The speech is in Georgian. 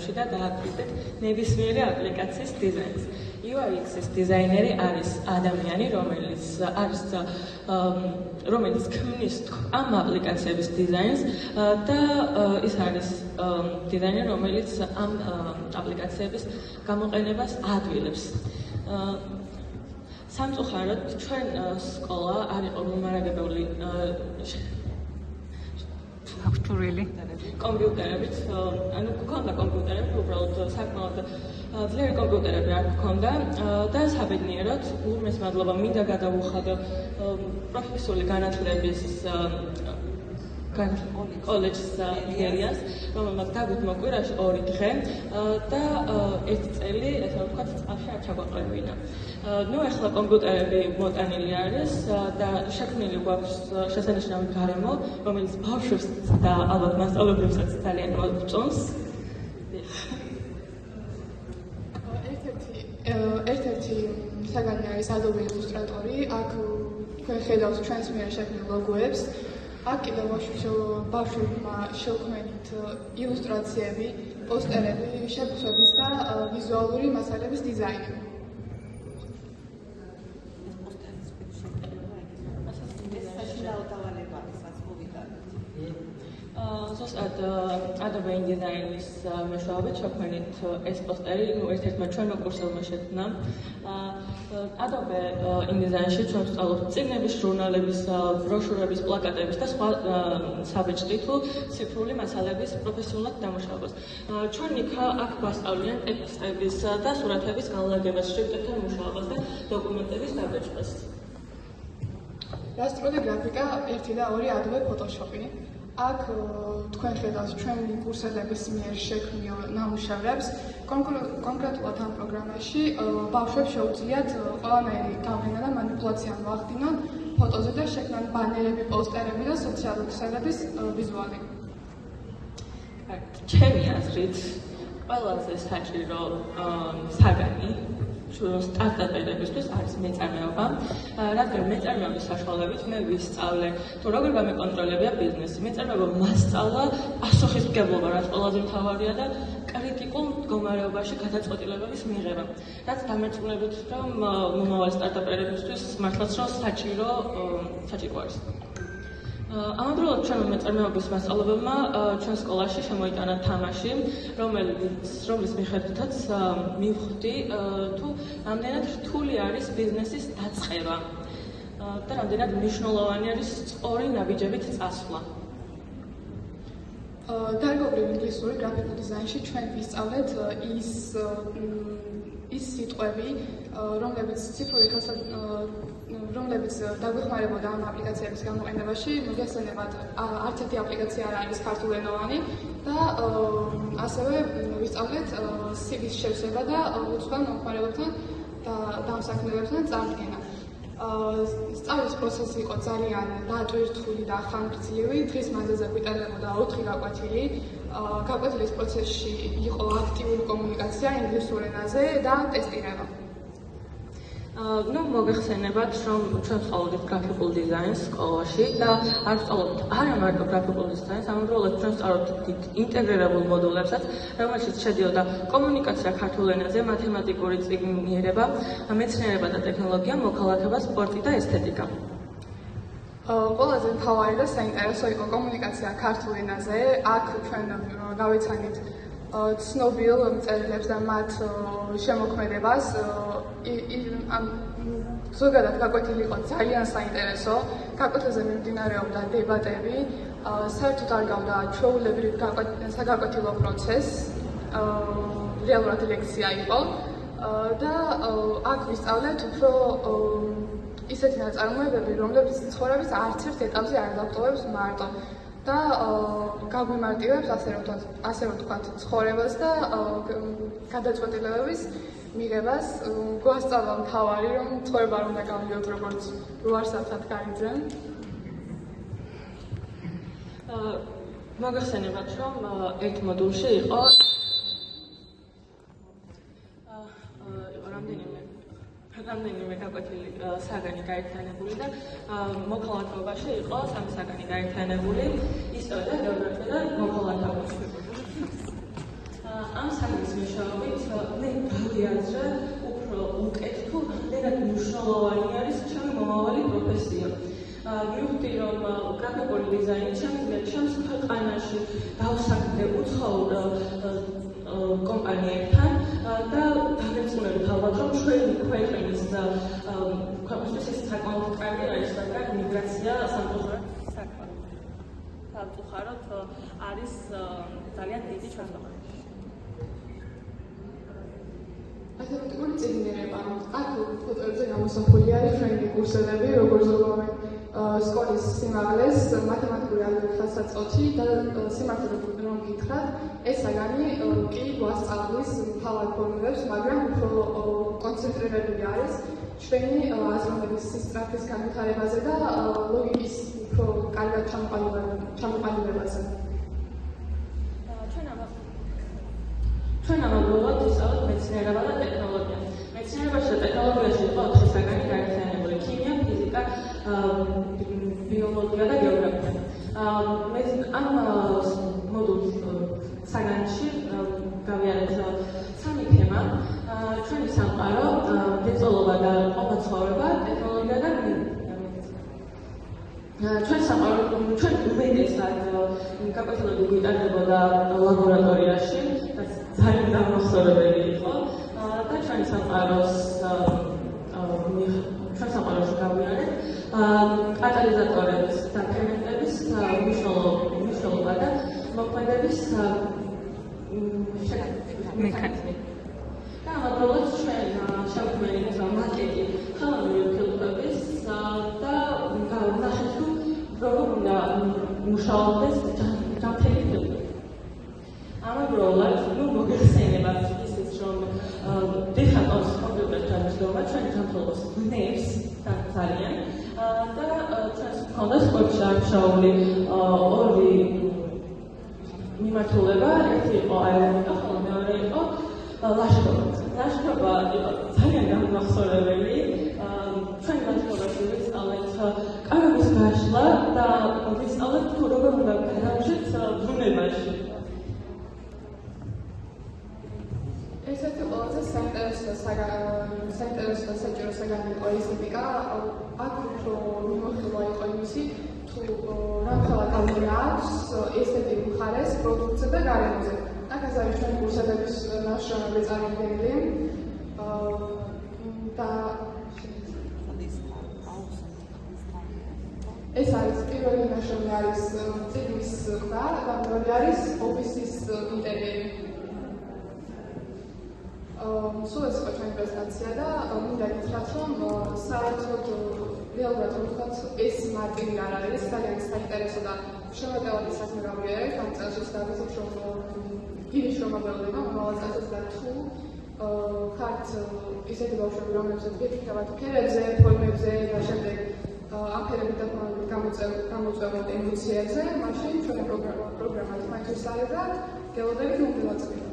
დიზაინებში და დააკრიტეთ ნებისმიერი აპლიკაციის დიზაინს. UX-ის დიზაინერი არის ადამიანი, რომელიც ქმნის ამ აპლიკაციების დიზაინს და ის არის დიზაინერი, რომელიც ამ აპლიკაციების გამოყენებას ადვილებს. სამწუხაროდ ჩვენ სკოლა არ იყო მომარაგებული კომპიუტერებით, ანუ გქონდა კომპიუტერები, უბრალოდ საკმაოდ ძლიერი კომპიუტერები არ გქონდა და საბედნიეროდ ურმეს მადლობა მინდა გადავუხადო პროფესიული განათლების კოლეჯის იდეას, რომელმაც დაგვით კვირაში 2 დღე და 1 წელი, ესე ვთქვათ, წყალში არ ჩაგვაყრევინა. ნუ ახლა კომპიუტერები მოტანილი არის და შექმნილი გვაქვს შესანიშნავი გარემო, რომელიც ბავშვებს და ალბათ მასწავლებლებსაც ძალიან მოწონს. ერთ-ერთი საგანი არის Adobe Illustrator-ი, აქ თქვენ ხედავთ ჩვენს მიერ შექმნილ ლოგოებს. აქ კიდევ ბავშვებმა შევქმნით ილუსტრაციები, პოსტერები, შეფუთვების და ვიზუალური მასალების დიზაინი. ზუსტად Adobe InDesign-ის მეშვეობით შევქმნით ეს პოსტერი, ერთ-ერთმა ჩვენმა კურსელმა შექმნა. Adobe InDesign-ში ჩვენ ვსწავლობთ წიგნების, ჟურნალების, ბროშურების, პლაკატების და სხვა საბეჭდი თუ ციფრული მასალების პროფესიულად დამუშავებას. ჩვენ აქ გვასწავლიან ტექსტების და სურათების განლაგებას, შრიფტებთან მუშაობას და დოკუმენტების დაბეჭდას. რასტრული გრაფიკა 1 და 2 Adobe Photoshop-ი. აქ თქვენ ხედავთ ჩვენი კურსელების მიერ შექმნილ ნამუშევრებს. კონკრეტულად ამ პროგრამაში ბავშვებს შეუძლიათ ყველანაირი გავლენა და მანიპულაცია მოახდინონ ფოტოზე და შექმნან ბანერები, პოსტერები და სოციალური ქსელების ვიზუალი. ჩემი აზრით, ყველაზე საჭირო საგანი სტარტაპერებისთვის არის მეწარმეობა, რადგან მეწარმეობის საშუალებით მე ვისწავლე თუ როგორ გამეკონტროლებია ბიზნესი. მეწარმეობა მასწავლა პასუხისმგებლობა, რაც ყველაზე მთავარია და კრიტიკულ მდგომარეობაში გადაწყვეტილებების მიღება. რაც დამერწმუნებით, რომ მომავალი სტარტაპერებისთვის მართლაც რომ საჭირო არის. ამავდროულად ჩვენმა მეწარმეობის მასწავლებელმა ჩვენ სკოლაში შემოიტანა თამაში, რომლის მიხედვითაც მივხვდი თუ რამდენად რთული არის ბიზნესის დაწყება და რამდენად მნიშვნელოვანი არის სწორი ნაბიჯებით წასვლა. დარგობრივ ინგლისური გრაფიკულ დიზაინში ჩვენ ვისწავლეთ ის სიტყვები, რომლებიც დაგვეხმარებოდა ამ აპლიკაციების გამოყენებაში. მოგესალმებით, არც ერთი აპლიკაცია არ არის ქართულენოვანი და ასევე ვისწავლეთ CV-ს შევსება და უცხოელ მომხმარებლებთან და დამსაქმებლებთან წარდგენა. სწავლის პროცესი იყო ძალიან დატვირთული და ხანგრძლივი, დღის მანძილზე გვიტანებოდა 4 გაკვეთილი. გაკვეთილის პროცესში იყო აქტიური კომუნიკაცია ინგლისურ ენაზე და ტესტირება. მოგეხსენებათ, რომ ჩვენ ვსწავლობთ გრაფიკულ დიზაინს სკოლაში და არ ვსწავლობთ არა მარტო გრაფიკულ დიზაინს, ამავდროულად ჩვენ ვსწავლობთ ინტეგრირებულ მოდულებსაც, რომელშიც შედიოდა კომუნიკაცია ქართულ ენაზე, მათემატიკური წიგნიერება, მეცნიერება და ტექნოლოგია, მოქალაქეობა, სპორტი და ესთეტიკა. ყველაზე მთავარი და საინტერესო იყო კომუნიკაცია ქართულ ენაზე. აქ ჩვენ გავიცანით ცნობილ მწერლებს და მათ შემოქმედებას. ზოგადად გაკვეთილი იყო ძალიან საინტერესო. გაკვეთილზე მიმდინარეობდა დებატები, საერთოდ არ გავდა ჩვეულებრივ საგაკვეთილო პროცესს, რეალურად ლექცია იყო და აქ ვისწავლეთ უფრო ისეთი ნაწარმოებები, რომლებიც ცხოვრების არც ერთ ეტაპზე არ დავტოვებს მარტო და გაგვიმარტივებს ასე ვთქვათ ცხოვრებას და გადაწყვეტილებების მიღებას. გვასწავლა მთავარი, რომ ცხოვრება არ უნდა გავიოთ როგორც რუარსათად გაიძენ. მოგეხსენებათ, რომ ერთ მოდულში იყო რამდენიმე გაკვეთილი საგანი გაერთიანებული და მოქალაქეობაში იყო 3 საგანი გაერთიანებული, ისევე და გეოგრაფია და მოქალაქეობა. ამ საკითხის მეშვეობით მე გავიაზრე უფრო უკეთ თუ რამდენად მნიშვნელოვანი არის ჩემი მომავალი პროფესია. მივხვდი რომ გრაფიკული დიზაინი ჩემს ქვეყანაში დავსაქმე უცხოურ კომპანიებთან და დაგეცნობათ ალბათ რომ ჩვენი ქვეყნის ქვეყნისთვის ეს საკმაოდ კარგი არის, მაგრამ მიგრაცია სამწუხაროდ არის ძალიან დიდი ჩვენს ქვეყანაში. ათეოტიკური წიგნიერება. აქ ფოტოებზე გამოსახული არის ჩვენი კურსელები, როგორც ზოგადად სკოლის სიმაღლეს, მათემატიკური ხასიათი და სიმართლე რომ გითხრათ, ეს საგანი კი გვასწავლის მთავარ ფორმულებს, მაგრამ უფრო კონცენტრირებული არის ჩვენი აზროვნების სისწრაფის განვითარებაზე და ლოგიკის უფრო კარგად ჩამოყალიბებაზე. ჩვენ ამბობთ ვისაუბროთ მეცნიერება და ტექნოლოგია. მეცნიერებაში და ტექნოლოგიაში იყო 4 საგანი გაერთიანებული: ქიმია, ფიზიკა, ბიოლოგია და გეოგრაფია. ამ მოდულ საგანში გავიარეთ 3 თემა: ჩვენი სამყარო, მრეწველობა და ყოფა-ცხოვრება, ტექნოლოგია და ჩვენ უმეტესად გაკვეთილები გვიტარდებოდა ლაბორატორიაში, რაც ძალიან დამახსოვრებელი იყო და ჩვენი სამყაროში გავიარეთ კატალიზატორების და ფერმენტების მნიშვნელობა და მოქმედების მექანიზმი. და ამავდროულად ჩვენ შევქმნით მაკეტი ხელოვნური ფილტრების და ვნახეთ თუ როგორ უნდა მუშაობდეს ჯანმრთელი ფილტრები. ამავდროულად მოგეხსენებათ ისიც რომ დიხატოს კომპიუტერთან მუშაობა ჩვენ ჯანმრთელობას ვნებს ძალიან და ჩვენს მქონდა სპორტში დამუშავებული 2 მიმართულება, ერთი იყო აერობიკა, ხოლო მეორე იყო ლაშქრობა. ლაშქრობა იყო ძალიან გამახსოვრებელი. ჩვენ ლაშქრობაში ვისწავლეთ კარობის გაშლა და ვისწავლეთ თუ როგორ უნდა გადავშეთ ბუნებაში. ესეთი ყველაზე საინტერესო საჭირო საგანი იყო ესთეტიკა. აქ უფრო მიმოხილვა იყო იმისი, თუ რამხელა გავლენა აქვს ესთეტიკურ მხარეს პროდუქტზე და გარემოზე. აქ არის ჩვენი კურსელების ნაშრომები წარმოდგენილი და ეს არის პირველი ნაშრომი არის წიგნის ყდა და მეორე არის ოფისის ინტერიერი. სულ ეს იყო ჩვენი პრეზენტაცია და მინდა გითხრათ რომ საერთოდ რეალურად რომ ვთქვათ ეს მარტივი არ არის, ძალიან საინტერესო და შემოწმებული საქმე გავიარეთ ამ წელს და ვიცით რომ დიდი შემოწმება მომავალ წელს და თუ ხართ ისეთი ბავშვები რომლებსაც გეკითხებათ ფერებზე, ფორმებზე და შემდეგ ამ ფერებით გამოწვევთ ემოციებზე, მაშინ ჩვენი პროგრამა თქვენთვის არის და გელოდებით მომდევნო წელს.